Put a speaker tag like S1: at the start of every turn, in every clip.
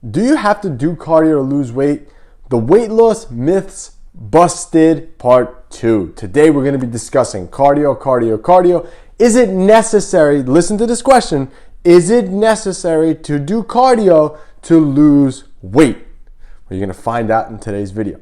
S1: Do you have to do cardio to lose weight? The weight loss myths busted part 2. Today we're going to be discussing cardio. Is it necessary, listen to this question, is it necessary to do cardio to lose weight? Well, you're going to find out in today's video.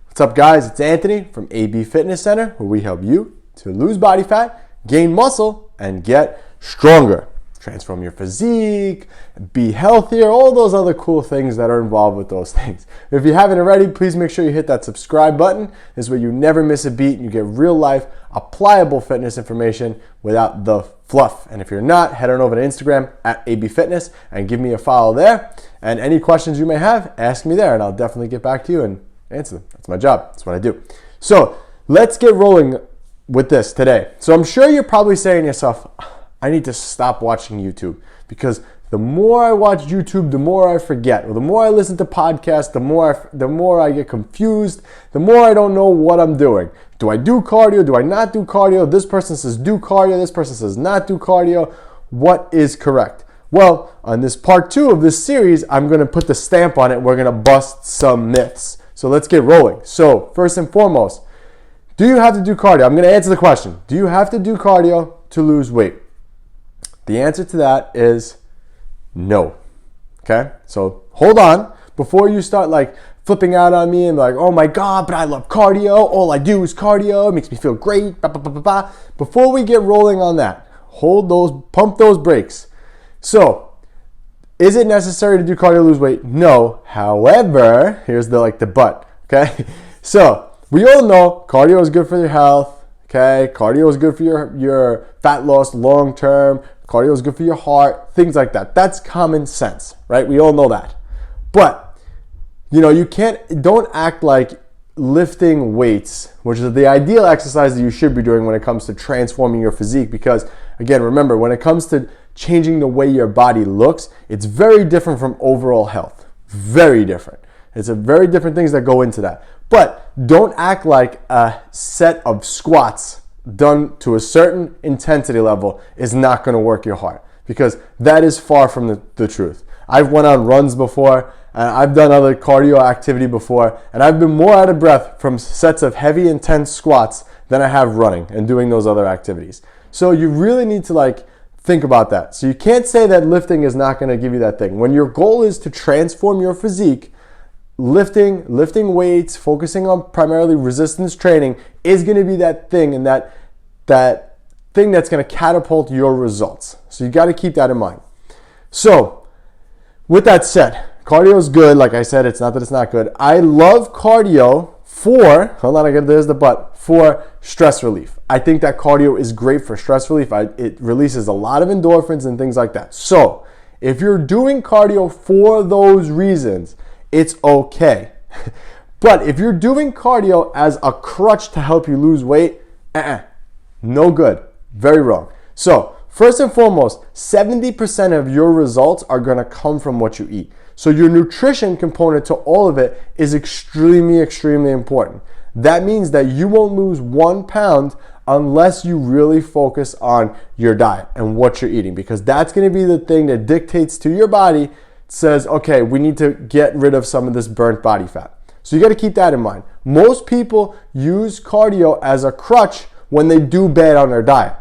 S1: What's up, guys? It's Anthony from AB Fitness Center, where we help you to lose body fat, gain muscle, and get stronger. Transform your physique, be healthier, all those other cool things that are involved with those things. If you haven't already, please make sure you hit that subscribe button. This way you never miss a beat and you get real life, applicable fitness information without the fluff. And if you're not, head on over to Instagram at AB Fitness and give me a follow there. And any questions you may have, ask me there and I'll definitely get back to you and answer them. That's my job. That's what I do. So let's get rolling with this today. So I'm sure you're probably saying to yourself, I need to stop watching YouTube, because the more I watch YouTube, the more I forget. Or the more I listen to podcasts, the more I get confused, the more I don't know what I'm doing. Do I do cardio? Do I not do cardio? This person says do cardio. This person says not do cardio. What is correct? Well, on this part 2 of this series, I'm going to put the stamp on it. We're going to bust some myths. So let's get rolling. So first and foremost, do you have to do cardio? I'm going to answer the question. Do you have to do cardio to lose weight? The answer to that is no. Okay? So hold on before you start like flipping out on me and like, oh my God, but I love cardio. All I do is cardio. It makes me feel great. Before we get rolling on that, pump those brakes. So, is it necessary to do cardio to lose weight? No. However, here's the but. Okay? So, we all know cardio is good for your health. Okay? Cardio is good for your fat loss long term. Cardio is good for your heart, things like that. That's common sense, right? We all know that. But, don't act like lifting weights, which is the ideal exercise that you should be doing when it comes to transforming your physique. Because, again, remember, when it comes to changing the way your body looks, it's very different from overall health. Very different. It's a very different things that go into that. But don't act like a set of squats done to a certain intensity level is not going to work your heart, because that is far from the truth. I've went on runs before, and I've done other cardio activity before, and I've been more out of breath from sets of heavy, intense squats than I have running and doing those other activities. So you really need to think about that. So you can't say that lifting is not going to give you that thing. When your goal is to transform your physique, lifting weights, focusing on primarily resistance training is going to be that thing, and that thing that's going to catapult your results. So you got to keep that in mind. So with that said, cardio is good. Like I said, it's not that it's not good. I love cardio for stress relief. I think that cardio is great for stress relief. It releases a lot of endorphins and things like that. So if you're doing cardio for those reasons, it's okay. But if you're doing cardio as a crutch to help you lose weight, no good. Very wrong. So first and foremost, 70% of your results are going to come from what you eat. So your nutrition component to all of it is extremely, extremely important. That means that you won't lose 1 pound unless you really focus on your diet and what you're eating, because that's going to be the thing that dictates to your body, says, okay, we need to get rid of some of this burnt body fat. So you got to keep that in mind. Most people use cardio as a crutch when they do bad on their diet.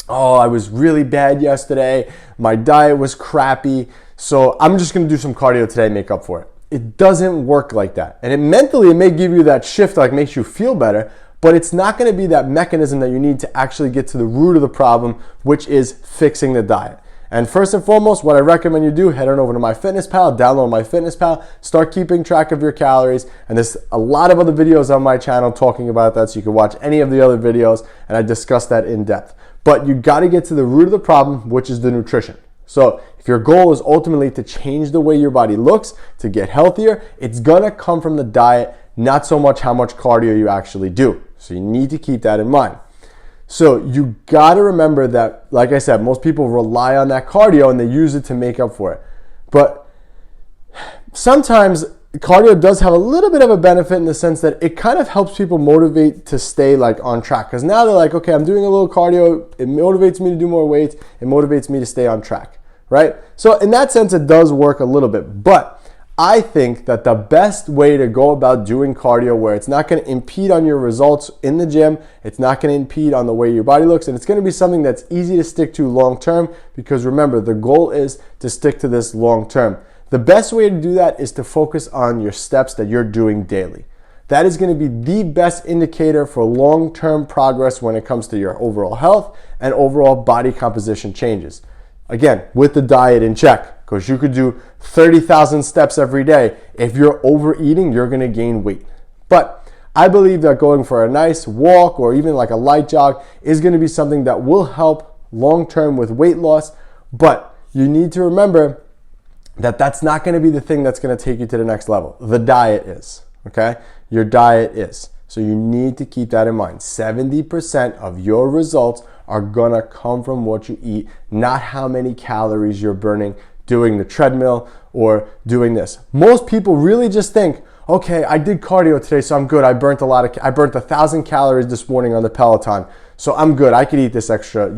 S1: Oh, I was really bad yesterday. My diet was crappy. So I'm just going to do some cardio today and make up for it. It doesn't work like that. And it may give you that shift, makes you feel better, but it's not going to be that mechanism that you need to actually get to the root of the problem, which is fixing the diet. And first and foremost, what I recommend you do, head on over to MyFitnessPal, download MyFitnessPal, start keeping track of your calories. And there's a lot of other videos on my channel talking about that, so you can watch any of the other videos, and I discuss that in depth. But you got to get to the root of the problem, which is the nutrition. So if your goal is ultimately to change the way your body looks, to get healthier, it's going to come from the diet, not so much how much cardio you actually do. So you need to keep that in mind. So you got to remember that, like I said, most people rely on that cardio and they use it to make up for it. But sometimes cardio does have a little bit of a benefit in the sense that it kind of helps people motivate to stay on track. Because now they're like, okay, I'm doing a little cardio. It motivates me to do more weights. It motivates me to stay on track, right? So in that sense, it does work a little bit. But I think that the best way to go about doing cardio where it's not going to impede on your results in the gym, it's not going to impede on the way your body looks, and it's going to be something that's easy to stick to long term, because remember, the goal is to stick to this long term. The best way to do that is to focus on your steps that you're doing daily. That is going to be the best indicator for long-term progress when it comes to your overall health and overall body composition changes. Again, with the diet in check, because you could do 30,000 steps every day. If you're overeating, you're going to gain weight. But I believe that going for a nice walk or even like a light jog is going to be something that will help long-term with weight loss. But you need to remember that that's not going to be the thing that's going to take you to the next level. The diet is, okay? Your diet is. So you need to keep that in mind. 70% of your results are gonna come from what you eat, not how many calories you're burning doing the treadmill or doing this. Most people really just think, okay, I did cardio today, so I'm good. I burnt 1,000 calories this morning on the Peloton, so I'm good. I could eat this extra,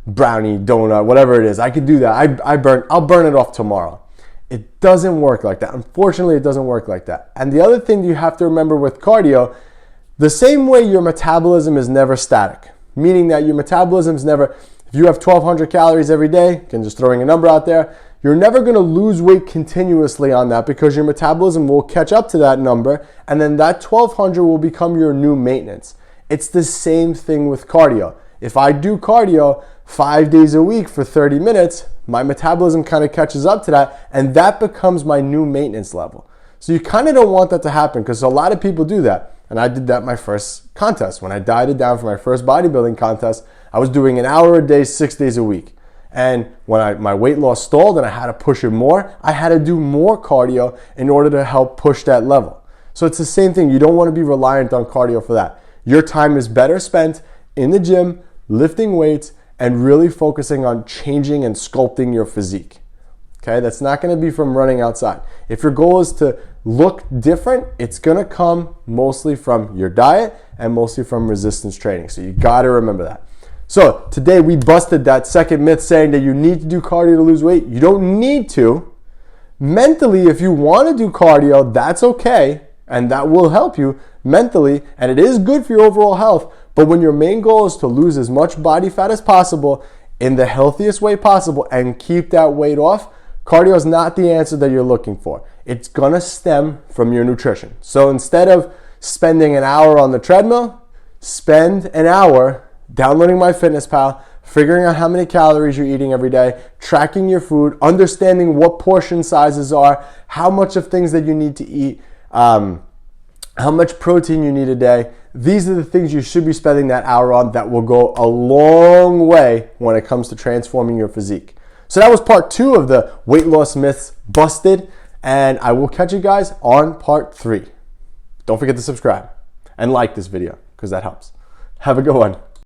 S1: brownie, donut, whatever it is. I could do that. I'll burn it off tomorrow. It doesn't work like that. Unfortunately, it doesn't work like that. And the other thing you have to remember with cardio, the same way your metabolism is never static, meaning that your metabolism is never, if you have 1,200 calories every day, again, just throwing a number out there, you're never going to lose weight continuously on that, because your metabolism will catch up to that number, and then that 1,200 will become your new maintenance. It's the same thing with cardio. If I do cardio 5 days a week for 30 minutes, my metabolism kind of catches up to that, and that becomes my new maintenance level. So you kind of don't want that to happen, because a lot of people do that. And I did that my first contest. When I dieted down for my first bodybuilding contest, I was doing an hour a day, 6 days a week. And when my weight loss stalled and I had to push it more, I had to do more cardio in order to help push that level. So it's the same thing. You don't want to be reliant on cardio for that. Your time is better spent in the gym, lifting weights, and really focusing on changing and sculpting your physique. Okay, that's not going to be from running outside. If your goal is to look different, it's going to come mostly from your diet and mostly from resistance training. So you got to remember that. So today we busted that second myth saying that you need to do cardio to lose weight. You don't need to. Mentally, if you want to do cardio, that's okay, and that will help you mentally, and it is good for your overall health. But when your main goal is to lose as much body fat as possible in the healthiest way possible and keep that weight off, cardio is not the answer that you're looking for. It's gonna stem from your nutrition. So instead of spending an hour on the treadmill, spend an hour downloading MyFitnessPal, figuring out how many calories you're eating every day, tracking your food, understanding what portion sizes are, how much of things that you need to eat, how much protein you need a day. These are the things you should be spending that hour on that will go a long way when it comes to transforming your physique. So that was part 2 of the weight loss myths busted, and I will catch you guys on part 3. Don't forget to subscribe and like this video, because that helps. Have a good one.